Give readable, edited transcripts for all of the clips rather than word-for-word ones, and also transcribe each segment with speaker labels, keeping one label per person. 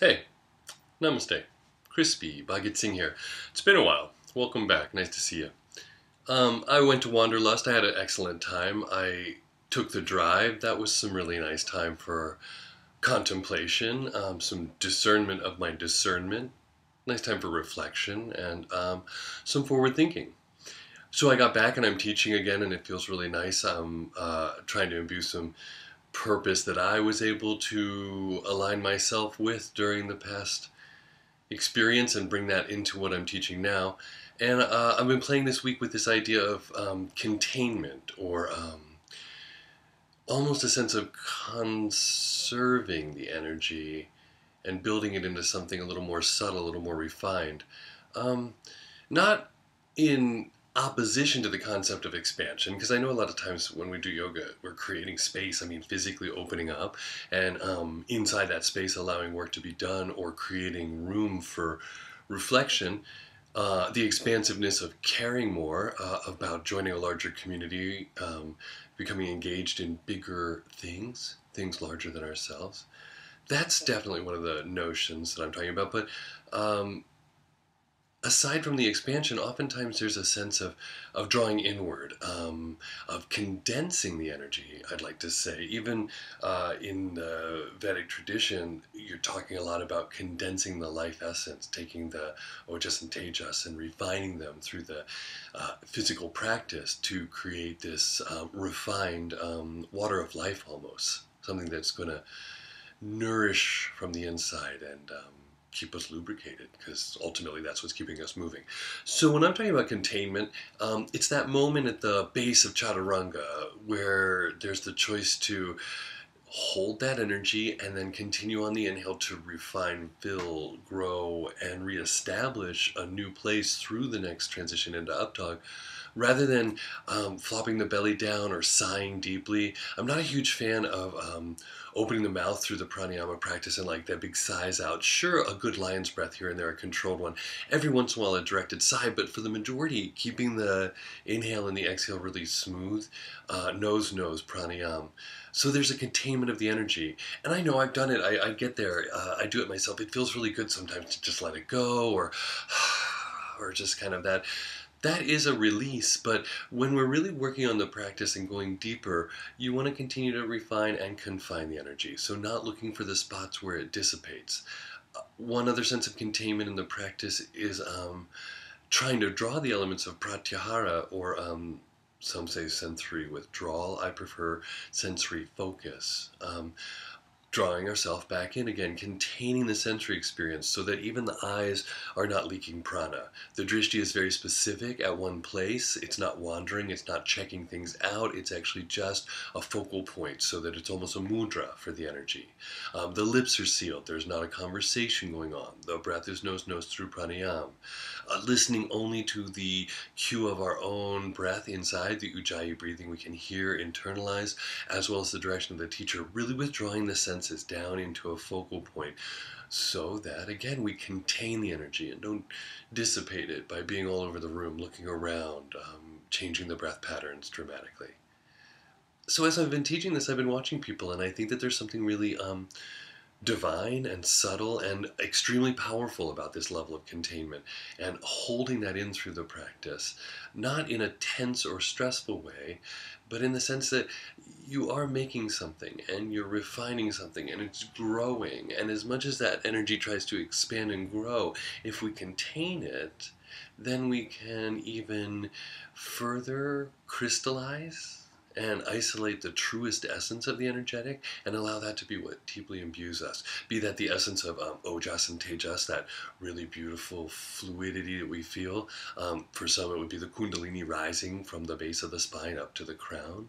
Speaker 1: Hey, namaste. Crispy Bhagat Singh here. It's been a while. Welcome back. Nice to see you. I went to Wanderlust. I had an excellent time. I took the drive. That was some really nice time for contemplation, some discernment of my discernment. Nice time for reflection and some forward thinking. So I got back and I'm teaching again, and it feels really nice. I'm trying to imbue some purpose that I was able to align myself with during the past experience and bring that into what I'm teaching now. And I've been playing this week with this idea of containment or almost a sense of conserving the energy and building it into something a little more subtle, a little more refined. Um, Not in opposition to the concept of expansion, because I know a lot of times when we do yoga, we're creating space. I mean, physically opening up and inside that space, allowing work to be done or creating room for reflection. The expansiveness of caring more about joining a larger community, becoming engaged in bigger things, things larger than ourselves. That's definitely one of the notions that I'm talking about. But um, aside from the expansion, oftentimes there's a sense of drawing inward, of condensing the energy, I'd like to say. Even in the Vedic tradition, you're talking a lot about condensing the life essence, taking the ojas and tejas and refining them through the physical practice to create this refined water of life almost, something that's going to nourish from the inside and keep us lubricated, because ultimately that's what's keeping us moving. So when I'm talking about containment, it's that moment at the base of chaturanga where there's the choice to hold that energy and then continue on the inhale to refine, fill, grow, and reestablish a new place through the next transition into up dog, rather than flopping the belly down or sighing deeply. I'm not a huge fan of opening the mouth through the pranayama practice and like that big sighs out. Sure, a good lion's breath here and there, a controlled one. Every once in a while, a directed sigh, but for the majority, keeping the inhale and the exhale really smooth, nose pranayama. So there's a containment of the energy. And I know I've done it. I get there. I do it myself. It feels really good sometimes to just let it go or just kind of that is a release. But when we're really working on the practice and going deeper, you want to continue to refine and confine the energy. So not looking for the spots where it dissipates. One other sense of containment in the practice is trying to draw the elements of pratyahara, or some say sensory withdrawal. I prefer sensory focus. Drawing ourselves back in again, containing the sensory experience so that even the eyes are not leaking prana. The drishti is very specific at one place. It's not wandering, it's not checking things out, it's actually just a focal point so that it's almost a mudra for the energy. The lips are sealed, there's not a conversation going on. The breath is nose through pranayama. Listening only to the cue of our own breath inside, the ujjayi breathing we can hear, internalize, as well as the direction of the teacher, really withdrawing the senses down into a focal point so that, again, we contain the energy and don't dissipate it by being all over the room, looking around, changing the breath patterns dramatically. So as I've been teaching this, I've been watching people, and I think that there's something really divine and subtle and extremely powerful about this level of containment and holding that in through the practice, not in a tense or stressful way, but in the sense that you are making something and you're refining something and it's growing. And as much as that energy tries to expand and grow, if we contain it, then we can even further crystallize and isolate the truest essence of the energetic and allow that to be what deeply imbues us. Be that the essence of ojas and tejas, that really beautiful fluidity that we feel. For some, it would be the kundalini rising from the base of the spine up to the crown.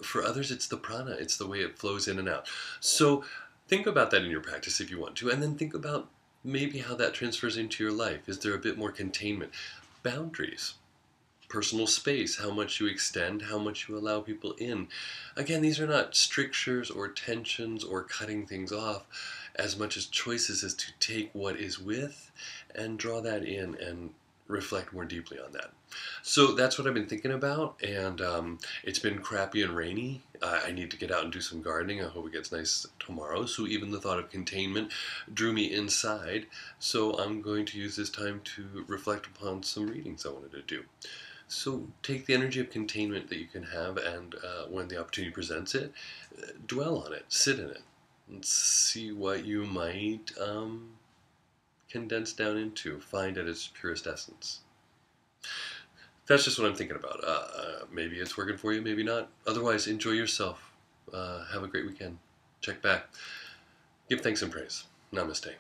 Speaker 1: For others, it's the prana, it's the way it flows in and out. So think about that in your practice if you want to, and then think about maybe how that transfers into your life. Is there a bit more containment? Boundaries, personal space, how much you extend, how much you allow people in. Again, these are not strictures or tensions or cutting things off as much as choices as to take what is with and draw that in and reflect more deeply on that. So that's what I've been thinking about, and it's been crappy and rainy. I need to get out and do some gardening. I hope it gets nice tomorrow. So even the thought of containment drew me inside. So I'm going to use this time to reflect upon some readings I wanted to do. So take the energy of containment that you can have, and when the opportunity presents it, dwell on it, sit in it, and see what you might condense down into, find at its purest essence. That's just what I'm thinking about. Maybe it's working for you, maybe not. Otherwise, enjoy yourself. Have a great weekend. Check back. Give thanks and praise. Namaste.